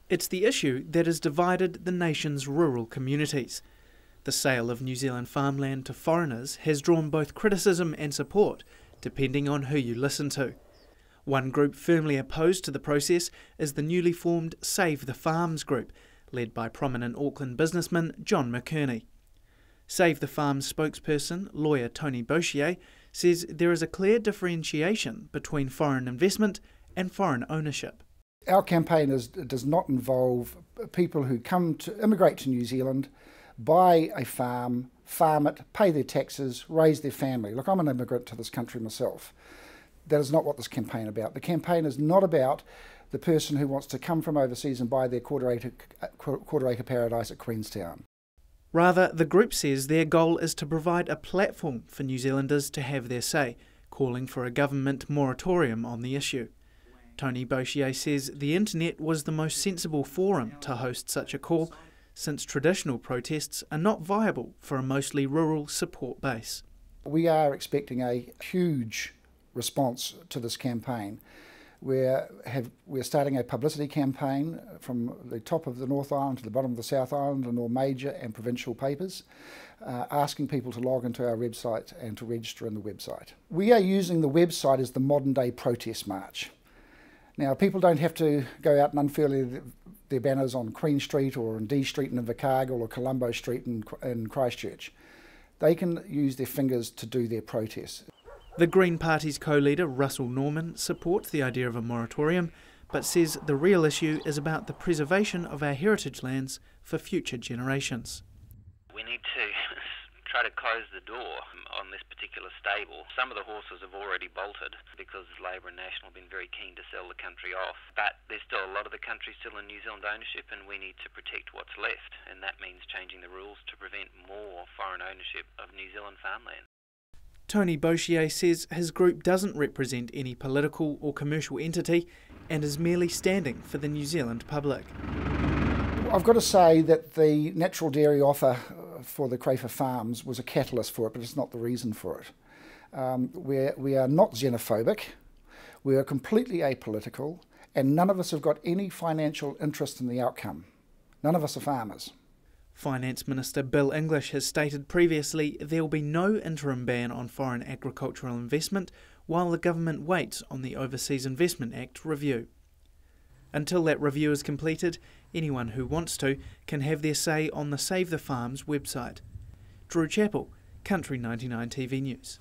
It's the issue that has divided the nation's rural communities. The sale of New Zealand farmland to foreigners has drawn both criticism and support, depending on who you listen to. One group firmly opposed to the process is the newly formed Save the Farms group, led by prominent Auckland businessman John McKerney. Save the Farms spokesperson, lawyer Tony Boshier, says there is a clear differentiation between foreign investment and foreign ownership. Our campaign does not involve people who come to immigrate to New Zealand, buy a farm it, pay their taxes, raise their family. Look, I'm an immigrant to this country myself. That is not what this campaign is about. The campaign is not about the person who wants to come from overseas and buy their quarter acre paradise at Queenstown. Rather, the group says their goal is to provide a platform for New Zealanders to have their say, calling for a government moratorium on the issue. Tony Boshier says the internet was the most sensible forum to host such a call, since traditional protests are not viable for a mostly rural support base. We are expecting a huge response to this campaign. We're starting a publicity campaign from the top of the North Island to the bottom of the South Island in all major and provincial papers, asking people to log into our website and to register in the website. We are using the website as the modern day protest march. Now, people don't have to go out and unfurl their banners on Queen Street or on D Street in Invercargill or Colombo Street in Christchurch. They can use their fingers to do their protests. The Green Party's co-leader, Russell Norman, supports the idea of a moratorium, but says the real issue is about the preservation of our heritage lands for future generations. We need to try to close the door on this particular stable. Some of the horses have already bolted because Labor and National have been very keen to sell the country off. But there's still a lot of the country still in New Zealand ownership, and we need to protect what's left. And that means changing the rules to prevent more foreign ownership of New Zealand farmland. Tony Boshier says his group doesn't represent any political or commercial entity and is merely standing for the New Zealand public. I've got to say that the natural dairy offer for the Crayford Farms was a catalyst for it, but it's not the reason for it. We are not xenophobic, we are completely apolitical, and none of us have got any financial interest in the outcome. None of us are farmers. Finance Minister Bill English has stated previously there will be no interim ban on foreign agricultural investment while the government waits on the Overseas Investment Act review. Until that review is completed, anyone who wants to can have their say on the Save the Farms website. Drew Chappell, Country 99 TV News.